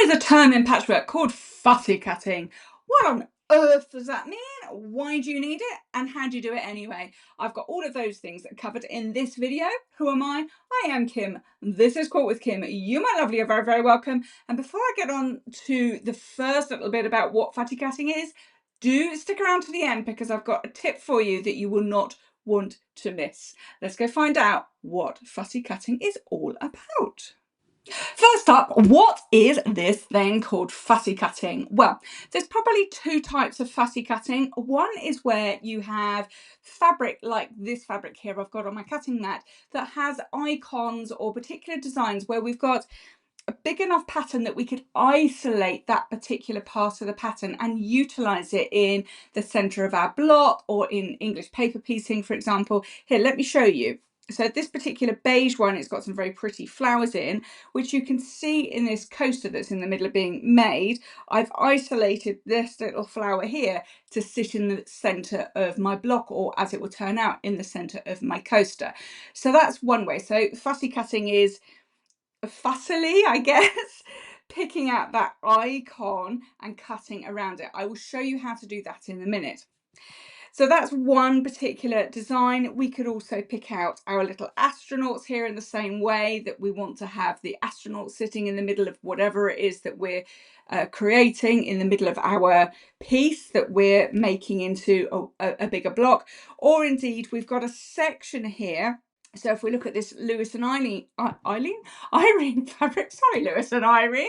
There is a term in patchwork called fussy cutting. What on earth does that mean? Why do you need it? And how do you do it anyway? I've got all of those things covered in this video. Who am I? I am Kim. This is Quilt with Kim. You, my lovely, are very, very welcome. And before I get on to the first little bit about what fussy cutting is, do stick around to the end because I've got a tip for you that you will not want to miss. Let's go find out what fussy cutting is all about. First up, what is this thing called fussy cutting? Well, there's probably two types of fussy cutting. One is where you have fabric like this fabric here I've got on my cutting mat that has icons or particular designs where we've got a big enough pattern that we could isolate that particular part of the pattern and utilize it in the center of our block or in English paper piecing, for example. Here, let me show you. So this particular beige one, it's got some very pretty flowers in, which you can see in this coaster that's in the middle of being made. I've isolated this little flower here to sit in the center of my block, or as it will turn out, in the center of my coaster. So that's one way. So fussy cutting is fussily, I guess, picking out that icon and cutting around it. I will show you how to do that in a minute. So that's one particular design. We could also pick out our little astronauts here in the same way that we want to have the astronauts sitting in the middle of whatever it is that we're creating, in the middle of our piece that we're making into a bigger block. Or indeed, we've got a section here. So if we look at this Lewis and Irene fabric, sorry, Lewis and Irene,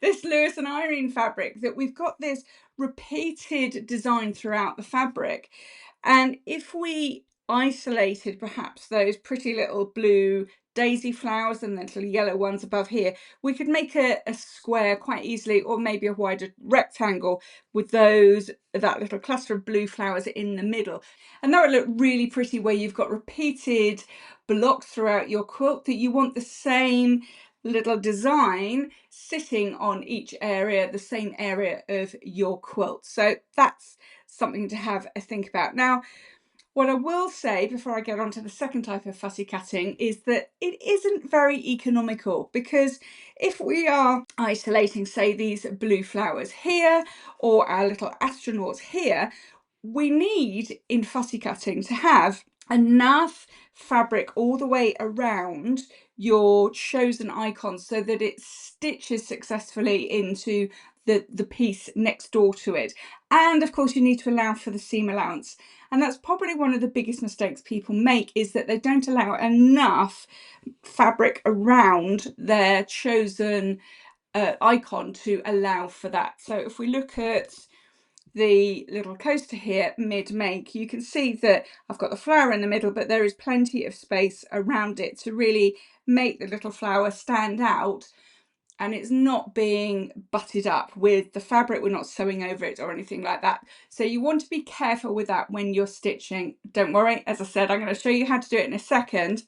this Lewis and Irene fabric, that we've got this repeated design throughout the fabric. And if we isolated perhaps those pretty little blue daisy flowers and the little yellow ones above here, we could make a square quite easily, or maybe a wider rectangle with that little cluster of blue flowers in the middle. And that would look really pretty, where you've got repeated blocks throughout your quilt that you want the same little design sitting on each area, the same area of your quilt. So that's something to have a think about. Now, what I will say before I get on to the second type of fussy cutting is that it isn't very economical, because if we are isolating, say, these blue flowers here or our little astronauts here, we need in fussy cutting to have enough fabric all the way around your chosen icon so that it stitches successfully into the piece next door to it. And of course you need to allow for the seam allowance, and that's probably one of the biggest mistakes people make, is that they don't allow enough fabric around their chosen icon to allow for that. So if we look at the little coaster here mid-make, you can see that I've got the flower in the middle, but there is plenty of space around it to really make the little flower stand out, and it's not being butted up with the fabric. We're not sewing over it or anything like that. So you want to be careful with that when you're stitching. Don't worry, as I said, I'm going to show you how to do it in a second,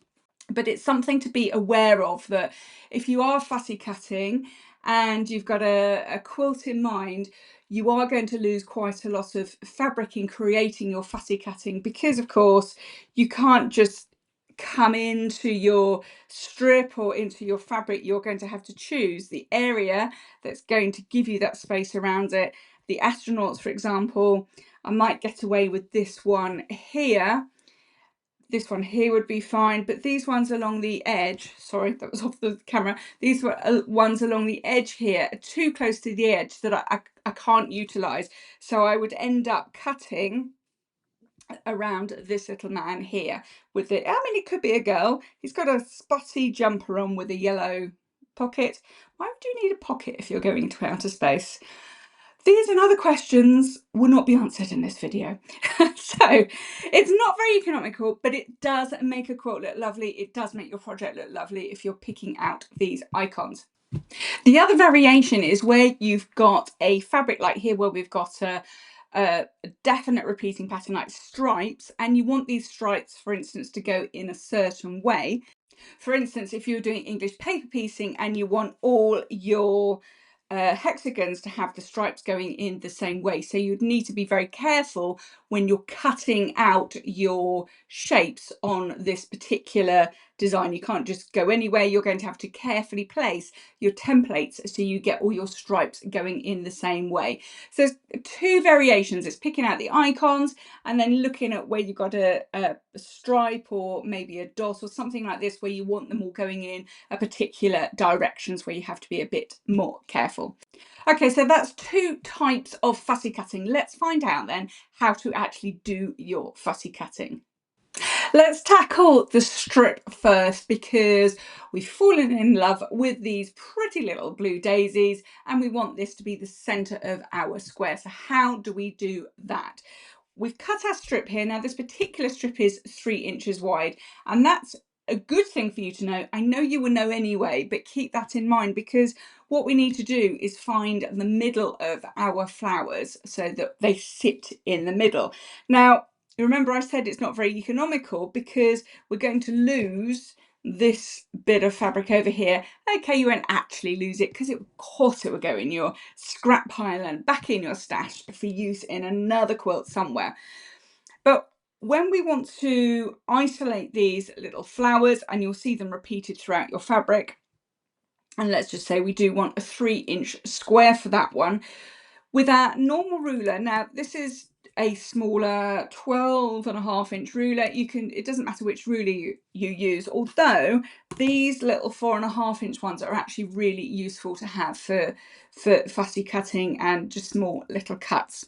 but it's something to be aware of, that if you are fussy cutting and you've got a quilt in mind, you are going to lose quite a lot of fabric in creating your fussy cutting, because of course you can't just come into your strip or into your fabric. You're going to have to choose the area that's going to give you that space around it. The astronauts, for example, I might get away with this one here. This one here would be fine, but these ones along the edge, sorry, that was off the camera, these were ones along the edge here are too close to the edge that I can't utilize. So I would end up cutting around this little man here with it. I mean, it could be a girl. He's got a spotty jumper on with a yellow pocket. Why would you need a pocket if you're going to outer space? These and other questions will not be answered in this video. So it's not very economical, but it does make a quilt look lovely. It does make your project look lovely if you're picking out these icons. The other variation is where you've got a fabric like here, where we've got a definite repeating pattern like stripes, and you want these stripes, for instance, to go in a certain way. For instance, if you're doing English paper piecing and you want all your hexagons to have the stripes going in the same way, so you'd need to be very careful when you're cutting out your shapes on this particular design. You can't just go anywhere. You're going to have to carefully place your templates so you get all your stripes going in the same way. So there's two variations. It's picking out the icons and then looking at where you've got a stripe or maybe a dot or something like this where you want them all going in a particular directions where you have to be a bit more careful. Okay, so that's two types of fussy cutting. Let's find out then how to actually do your fussy cutting. Let's tackle the strip first because we've fallen in love with these pretty little blue daisies and we want this to be the center of our square. So how do we do that? We've cut our strip here. Now this particular strip is 3 inches wide, and that's a good thing for you to know. I know you will know anyway, but keep that in mind because what we need to do is find the middle of our flowers so that they sit in the middle. Now, remember I said it's not very economical because we're going to lose this bit of fabric over here. Okay, you won't actually lose it because of course it will go in your scrap pile and back in your stash for use in another quilt somewhere. But when we want to isolate these little flowers, and you'll see them repeated throughout your fabric, and let's just say we do want a 3-inch square for that one, with our normal ruler, now this is a smaller 12.5-inch ruler. It doesn't matter which ruler you use, although these little 4.5-inch ones are actually really useful to have for fussy cutting and just small little cuts.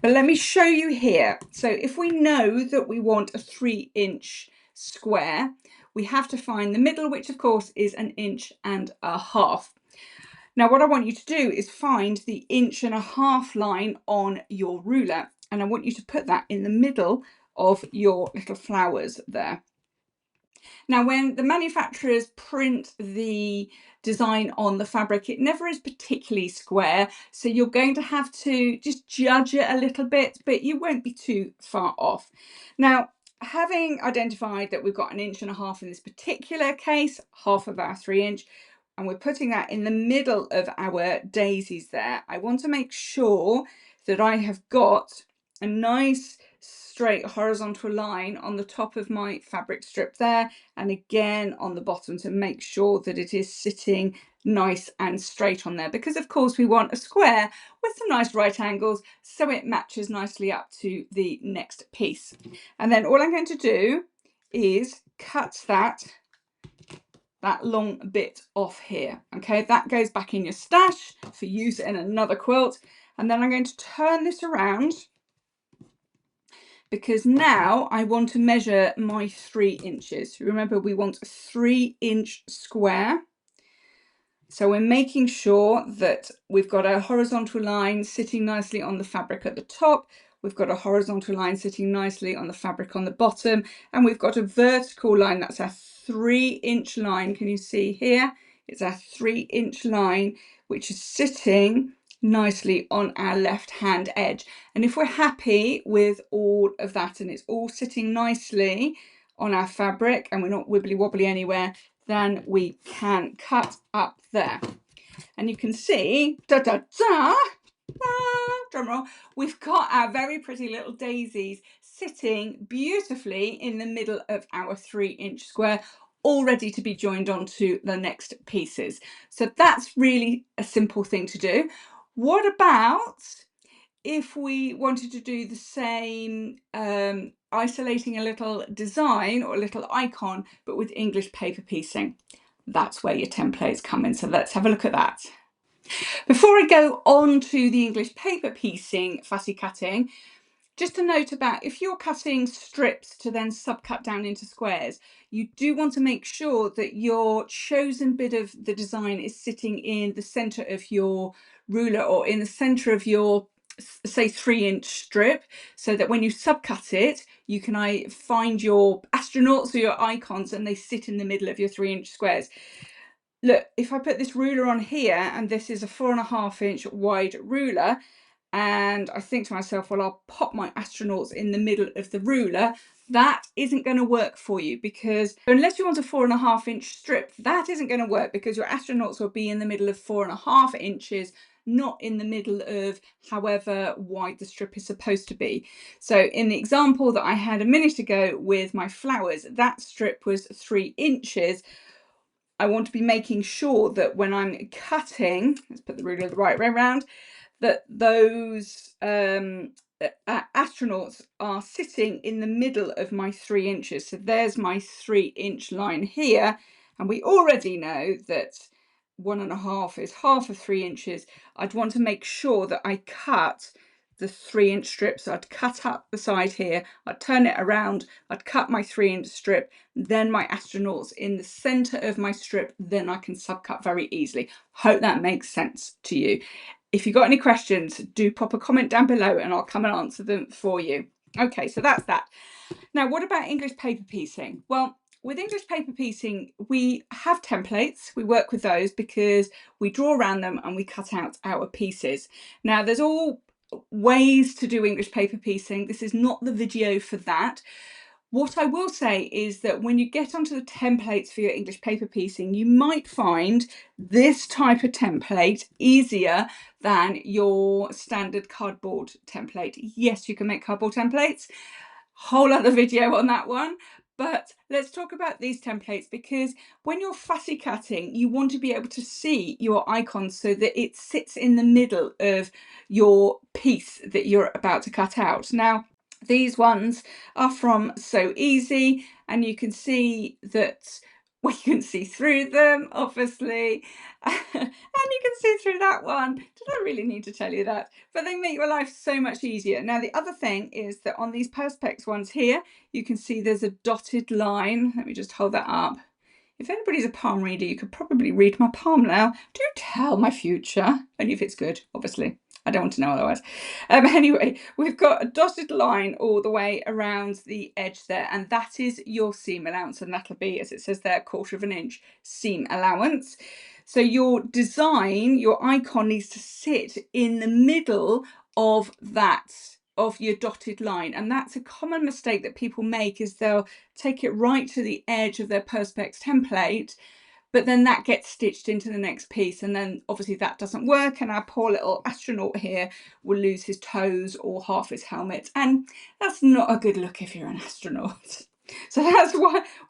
But let me show you here. So if we know that we want a 3-inch square, we have to find the middle, which of course is 1.5 inches. Now what I want you to do is find the 1.5 inch line on your ruler, and I want you to put that in the middle of your little flowers there. Now when the manufacturers print the design on the fabric, it never is particularly square, so you're going to have to just judge it a little bit, but you won't be too far off. Now, having identified that we've got 1.5 inches in this particular case, half of our 3-inch, and we're putting that in the middle of our daisies there, I want to make sure that I have got a nice straight horizontal line on the top of my fabric strip there, and again on the bottom, to make sure that it is sitting nice and straight on there, because of course we want a square with some nice right angles so it matches nicely up to the next piece. And then all I'm going to do is cut that long bit off here. Okay, that goes back in your stash for use in another quilt. And then I'm going to turn this around because now I want to measure my 3 inches. Remember, we want a 3-inch square. So we're making sure that we've got a horizontal line sitting nicely on the fabric at the top. We've got a horizontal line sitting nicely on the fabric on the bottom, and we've got a vertical line. That's a 3-inch line. Can you see here? It's a 3-inch line which is sitting nicely on our left hand edge. And if we're happy with all of that and it's all sitting nicely on our fabric and we're not wibbly wobbly anywhere, then we can cut up there. And you can see, drum roll, we've got our very pretty little daisies sitting beautifully in the middle of our 3-inch square, all ready to be joined onto the next pieces. So that's really a simple thing to do. What about if we wanted to do the same, isolating a little design or a little icon, but with English paper piecing? That's where your templates come in. So let's have a look at that. Before I go on to the English paper piecing fussy cutting, just a note about if you're cutting strips to then subcut down into squares, you do want to make sure that your chosen bit of the design is sitting in the center of your ruler or in the center of your, say, 3-inch strip, so that when you subcut it, you can find your astronauts or your icons and they sit in the middle of your 3-inch squares. Look, if I put this ruler on here, and this is a 4.5-inch wide ruler, and I think to myself, well, I'll pop my astronauts in the middle of the ruler, that isn't going to work for you, because unless you want a 4.5-inch strip, that isn't going to work because your astronauts will be in the middle of 4.5 inches, not in the middle of however wide the strip is supposed to be. So in the example that I had a minute ago with my flowers, that strip was 3 inches. I want to be making sure that when I'm cutting, let's put the ruler the right way around, that those astronauts are sitting in the middle of my 3 inches. So there's my 3-inch line here, and we already know that 1.5 is half of 3 inches. I'd want to make sure that I cut the 3-inch strip. So I'd cut up the side here, I'd turn it around, I'd cut my 3-inch strip, then my astronauts in the center of my strip, then I can subcut very easily. Hope that makes sense to you. If you've got any questions, do pop a comment down below and I'll come and answer them for you. Okay, so that's that. Now, what about English paper piecing? Well, with English paper piecing, we have templates. We work with those because we draw around them and we cut out our pieces. Now, there's all ways to do English paper piecing. This is not the video for that. What I will say is that when you get onto the templates for your English paper piecing, you might find this type of template easier than your standard cardboard template. Yes, you can make cardboard templates. Whole other video on that one. But let's talk about these templates, because when you're fussy cutting, you want to be able to see your icons so that it sits in the middle of your piece that you're about to cut out. Now, these ones are from So Easy, and you can see that we can see through them, obviously, and you can see through that one. Did I really need to tell you that? But they make your life so much easier. Now, the other thing is that on these Perspex ones here, you can see there's a dotted line. Let me just hold that up. If anybody's a palm reader, you could probably read my palm now. Do tell my future, only if it's good, obviously. I don't want to know otherwise. Anyway, we've got a dotted line all the way around the edge there, and that is your seam allowance, and that'll be, as it says there, 1/4 of an inch seam allowance. So your design, your icon needs to sit in the middle of that, of your dotted line. And that's a common mistake that people make, is they'll take it right to the edge of their Perspex template, but then that gets stitched into the next piece, and then obviously that doesn't work, and our poor little astronaut here will lose his toes or half his helmet, and that's not a good look if you're an astronaut. So that's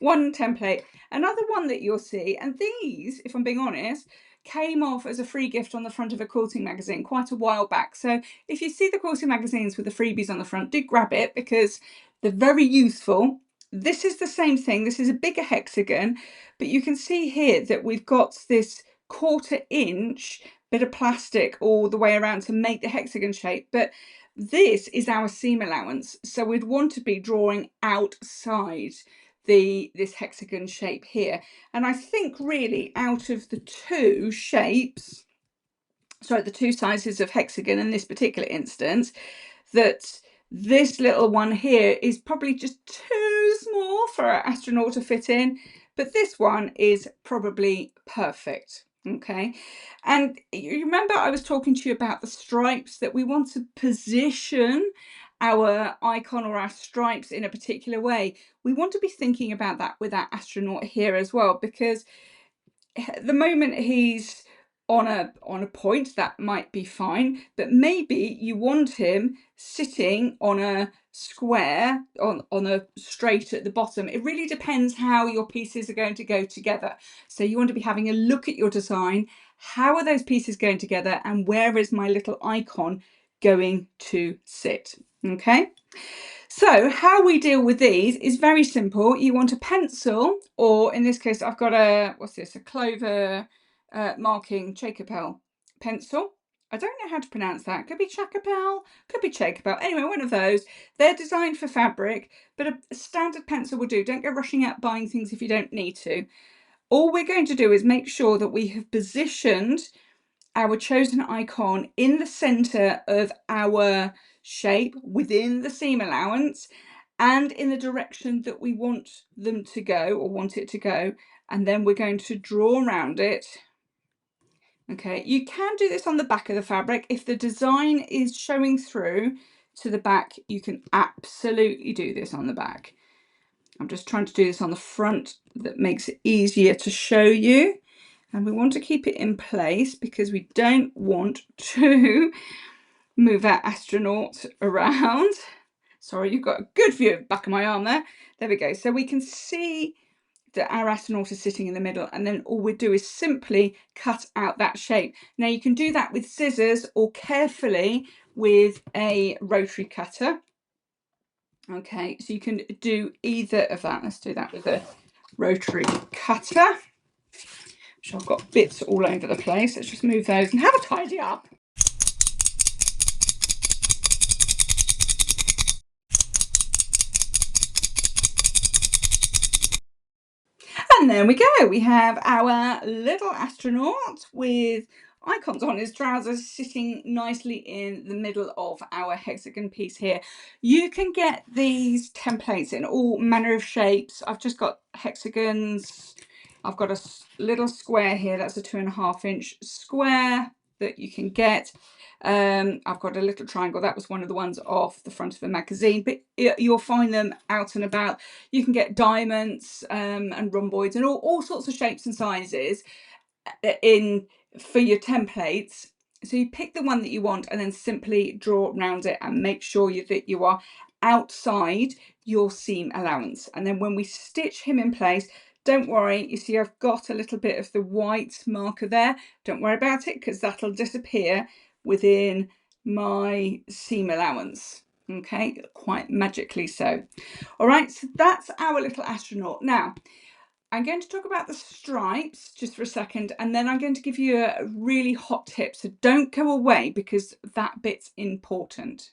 one template. Another one that you'll see, and these, if I'm being honest, came off as a free gift on the front of a quilting magazine quite a while back. So if you see the quilting magazines with the freebies on the front, do grab it, because they're very useful. This is the same thing. This is a bigger hexagon, but you can see here that we've got this 1/4 inch bit of plastic all the way around to make the hexagon shape. But this is our seam allowance, so we'd want to be drawing outside this hexagon shape here. And I think really out of the two shapes, sorry, the two sizes of hexagon in this particular instance, that this little one here is probably just too small for our astronaut to fit in, but this one is probably perfect. Okay, and you remember I was talking to you about the stripes, that we want to position our icon or our stripes in a particular way. We want to be thinking about that with our astronaut here as well, because at the moment he's on a point that might be fine, but maybe you want him sitting on a square, on a straight at the bottom. It really depends how your pieces are going to go together. So you want to be having a look at your design. How are those pieces going together, and where is my little icon going to sit? Okay. So how we deal with these is very simple. You want a pencil, or in this case, I've got a, what's this, a clover marking Chacapel pencil. I don't know how to pronounce that. Could be Chacapel, could be Chacapel. Anyway, one of those. They're designed for fabric, but a standard pencil will do. Don't go rushing out buying things if you don't need to. All we're going to do is make sure that we have positioned our chosen icon in the center of our shape within the seam allowance and in the direction that we want them to go, or want it to go, and then we're going to draw around it. Okay, you can do this on the back of the fabric. If the design is showing through to the back, you can absolutely do this on the back. I'm just trying to do this on the front, that makes it easier to show you. And we want to keep it in place because we don't want to move our astronaut around. Sorry, you've got a good view of the back of my arm there. There we go. So we can see that our astronaut is sitting in the middle, and then all we do is simply cut out that shape. Now you can do that with scissors or carefully with a rotary cutter. Okay, so you can do either of that. Let's do that with a rotary cutter. So I've got bits all over the place. Let's just move those and have a tidy up. And there we go. We have our little astronaut with icons on his trousers sitting nicely in the middle of our hexagon piece here. You can get these templates in all manner of shapes. I've just got hexagons. I've got a little square here. That's a 2.5 inch square that you can get. I've got a little triangle. That was one of the ones off the front of the magazine, but you'll find them out and about. You can get diamonds and rhomboids and all sorts of shapes and sizes for your templates. So you pick the one that you want and then simply draw around it and make sure that you are outside your seam allowance. And then when we stitch him in place, don't worry, you see I've got a little bit of the white marker there. Don't worry about it because that'll disappear within my seam allowance. Okay, quite magically so. All right, so that's our little astronaut. Now, I'm going to talk about the stripes just for a second, and then I'm going to give you a really hot tip. So don't go away because that bit's important.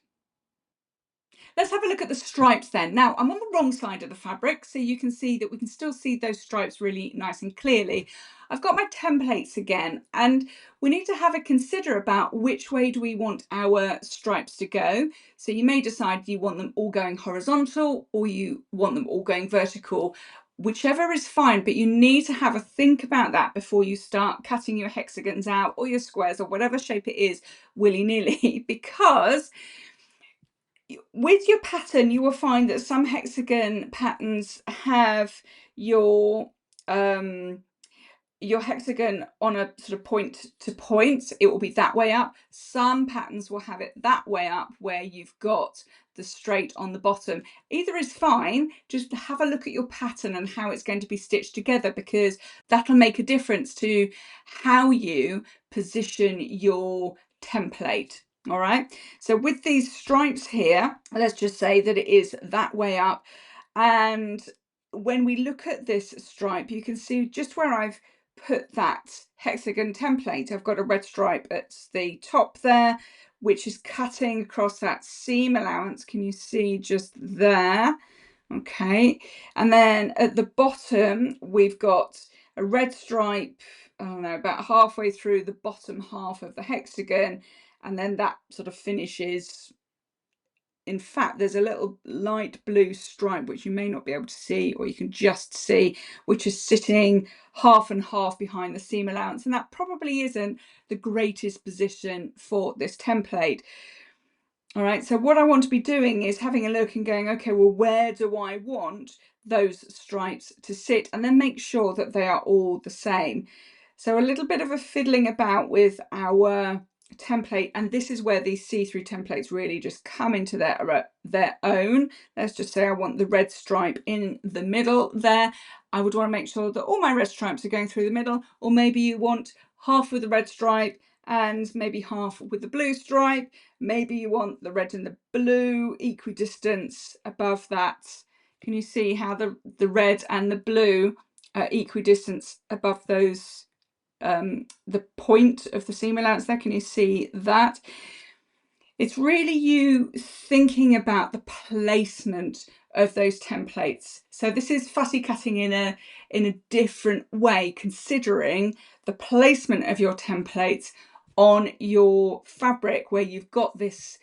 Let's have a look at the stripes then. Now, I'm on the wrong side of the fabric, so you can see that we can still see those stripes really nice and clearly. I've got my templates again, and we need to have a consider about which way do we want our stripes to go. So you may decide you want them all going horizontal or you want them all going vertical. Whichever is fine, but you need to have a think about that before you start cutting your hexagons out or your squares or whatever shape it is willy-nilly, because with your pattern you will find that some hexagon patterns have your hexagon on a sort of point to point. It will be that way up. Some patterns will have it that way up where you've got the straight on the bottom. Either is fine. Just have a look at your pattern and how it's going to be stitched together, because that'll make a difference to how you position your template. All right, so with these stripes here, let's just say that it is that way up, and when we look at this stripe, you can see just where I've put that hexagon template, I've got a red stripe at the top there, which is cutting across that seam allowance. Can you see just there? Okay, and then at the bottom we've got a red stripe, I don't know, about halfway through the bottom half of the hexagon, and then that sort of finishes. In fact, there's a little light blue stripe which you may not be able to see, or you can just see, which is sitting half and half behind the seam allowance, and that probably isn't the greatest position for this template. All right, so what I want to be doing is having a look and going, okay, well, where do I want those stripes to sit, and then make sure that they are all the same. So a little bit of a fiddling about with our template, and this is where these see-through templates really just come into their own. Let's just say I want the red stripe in the middle there. I would want to make sure that all my red stripes are going through the middle, or maybe you want half with the red stripe and maybe half with the blue stripe. Maybe you want the red and the blue equidistant above that. Can you see how the red and the blue are equidistant above those, the point of the seam allowance there? Can you see that? It's really you thinking about the placement of those templates. So this is fussy cutting in a different way, considering the placement of your templates on your fabric, where you've got this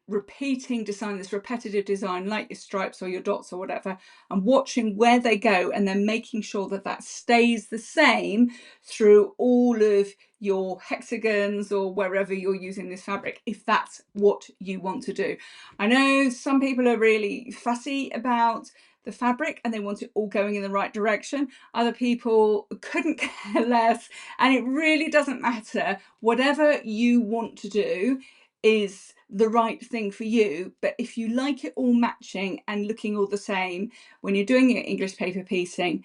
repeating design, this repetitive design, like your stripes or your dots or whatever, and watching where they go, and then making sure that that stays the same through all of your hexagons or wherever you're using this fabric, if that's what you want to do. I know some people are really fussy about the fabric and they want it all going in the right direction. Other people couldn't care less, and it really doesn't matter. Whatever you want to do is the right thing for you, but if you like it all matching and looking all the same when you're doing your English paper piecing,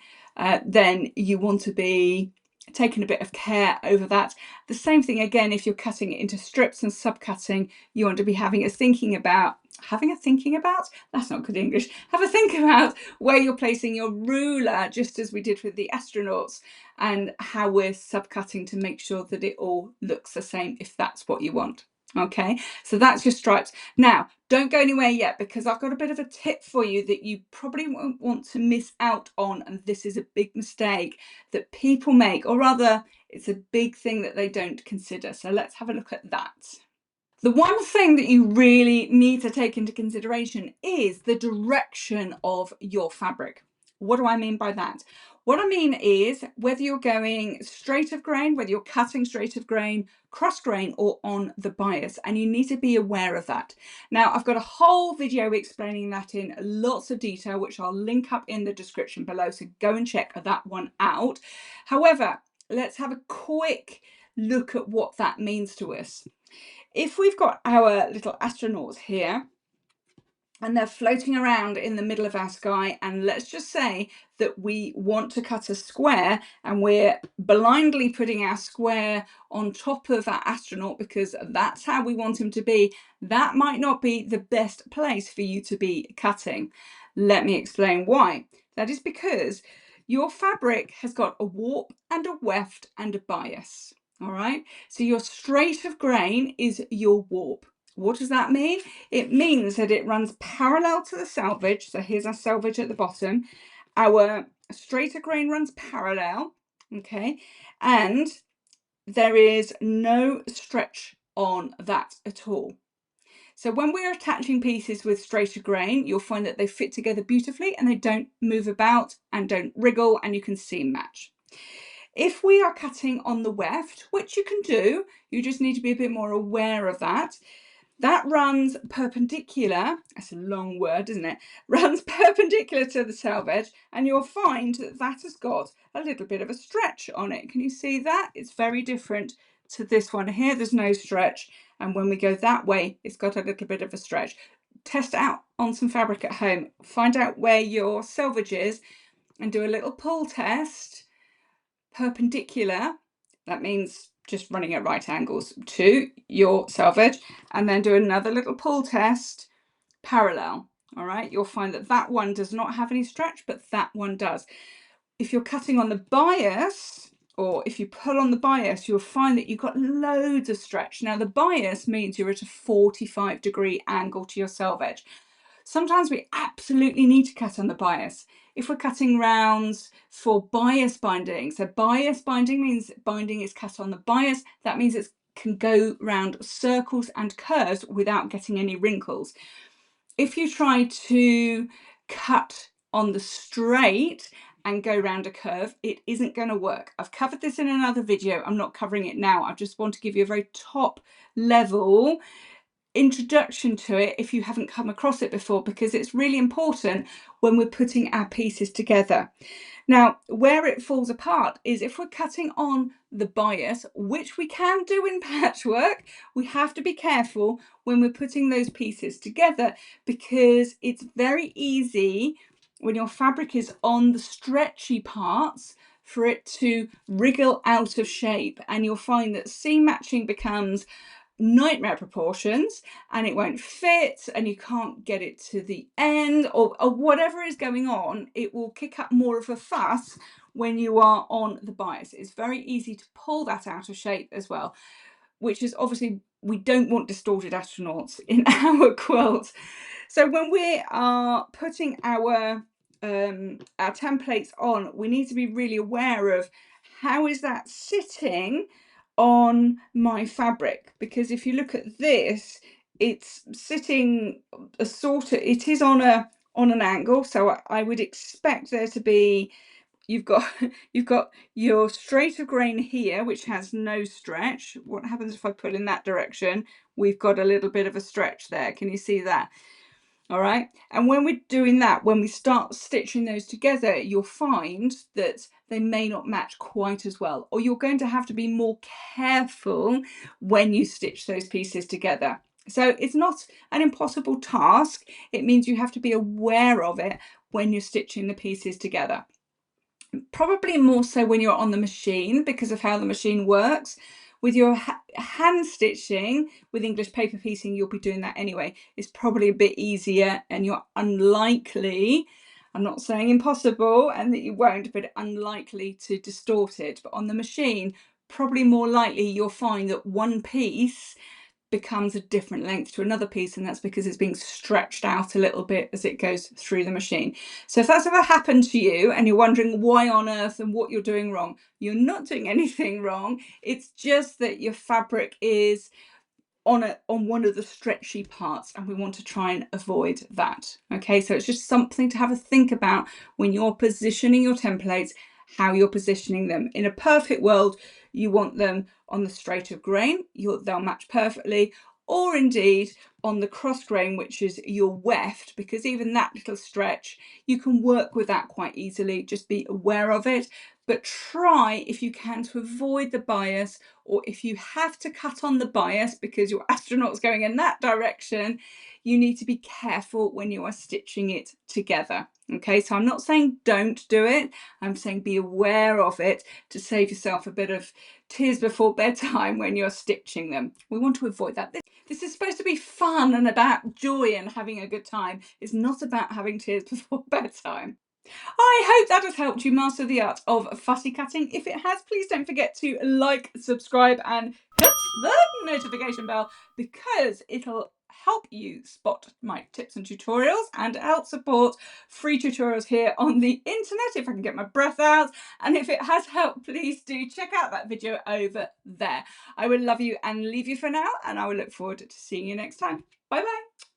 then you want to be taking a bit of care over that. The same thing again if you're cutting it into strips and subcutting, you want to be having a thinking about, that's not good English, have a think about where you're placing your ruler, just as we did with the astronauts, and how we're subcutting to make sure that it all looks the same if that's what you want. Okay, so that's your stripes. Now, don't go anywhere yet, because I've got a bit of a tip for you that you probably won't want to miss out on, and this is a big mistake that people make, or rather, it's a big thing that they don't consider. So let's have a look at that. The one thing that you really need to take into consideration is the direction of your fabric. What do I mean by that? What I mean is whether you're going straight of grain, whether you're cutting straight of grain, cross grain, or on the bias, and you need to be aware of that. Now, I've got a whole video explaining that in lots of detail, which I'll link up in the description below, so go and check that one out. However, let's have a quick look at what that means to us. If we've got our little astronauts here and they're floating around in the middle of our sky, and let's just say that we want to cut a square and we're blindly putting our square on top of our astronaut because that's how we want him to be, that might not be the best place for you to be cutting. Let me explain why. That is because your fabric has got a warp and a weft and a bias. All right, so your straight of grain is your warp. What does that mean? It means that it runs parallel to the selvage. So here's our selvage at the bottom. Our straight of grain runs parallel, okay, and there is no stretch on that at all. So when we're attaching pieces with straight of grain, you'll find that they fit together beautifully and they don't move about and don't wriggle, and you can seam match. If we are cutting on the weft, which you can do, you just need to be a bit more aware of that. That runs perpendicular, that's a long word, isn't it? Runs perpendicular to the selvage, and you'll find that that has got a little bit of a stretch on it. Can you see that? It's very different to this one here. There's no stretch. And when we go that way, it's got a little bit of a stretch. Test it out on some fabric at home. Find out where your selvage is and do a little pull test. Perpendicular, that means just running at right angles to your selvage, and then do another little pull test parallel. All right, you'll find that that one does not have any stretch, but that one does. If you're cutting on the bias, or if you pull on the bias, you'll find that you've got loads of stretch. Now, the bias means you're at a 45-degree angle to your selvage. Sometimes we absolutely need to cut on the bias. If we're cutting rounds for bias binding, so bias binding means binding is cut on the bias. That means it can go round circles and curves without getting any wrinkles. If you try to cut on the straight and go round a curve, it isn't going to work. I've covered this in another video. I'm not covering it now. I just want to give you a very top level introduction to it if you haven't come across it before, because it's really important when we're putting our pieces together. Now, where it falls apart is if we're cutting on the bias, which we can do in patchwork, we have to be careful when we're putting those pieces together, because it's very easy when your fabric is on the stretchy parts for it to wriggle out of shape, and you'll find that seam matching becomes nightmare proportions and it won't fit and you can't get it to the end, or whatever is going on. It will kick up more of a fuss when you are on the bias. It's very easy to pull that out of shape as well, which is obviously, we don't want distorted astronauts in our quilts. So when we are putting our templates on, we need to be really aware of how is that sitting on my fabric, because if you look at this, it's sitting a sort of, it is on an angle, so I would expect there to be, you've got your straight of grain here, which has no stretch. What happens if I pull in that direction? We've got a little bit of a stretch there. Can you see that? All right. And when we're doing that, when we start stitching those together, you'll find that they may not match quite as well, or you're going to have to be more careful when you stitch those pieces together. So it's not an impossible task. It means you have to be aware of it when you're stitching the pieces together. Probably more so when you're on the machine because of how the machine works. With your hand stitching with English paper piecing, you'll be doing that anyway. It's probably a bit easier, and you're unlikely, I'm not saying impossible and that you won't, but unlikely to distort it. But on the machine, probably more likely you'll find that one piece becomes a different length to another piece, and that's because it's being stretched out a little bit as it goes through the machine. So if that's ever happened to you and you're wondering why on earth and what you're doing wrong, you're not doing anything wrong. It's just that your fabric is on one of the stretchy parts, and we want to try and avoid that. Okay, so it's just something to have a think about when you're positioning your templates, how you're positioning them. In a perfect world, you want them on the straight of grain, they'll match perfectly, or indeed on the cross grain, which is your weft, because even that little stretch, you can work with that quite easily. Just be aware of it, but try if you can to avoid the bias, or if you have to cut on the bias because your astronaut's going in that direction, you need to be careful when you are stitching it together. Okay, so I'm not saying don't do it, I'm saying be aware of it to save yourself a bit of tears before bedtime when you're stitching them. We want to avoid that. This is supposed to be fun and about joy and having a good time. It's not about having tears before bedtime. I hope that has helped you master the art of fussy cutting. If it has, please don't forget to like, subscribe, and hit the notification bell, because it'll help you spot my tips and tutorials and help support free tutorials here on the internet, if I can get my breath out. And if it has helped, please do check out that video over there. I will love you and leave you for now, and I will look forward to seeing you next time. Bye bye.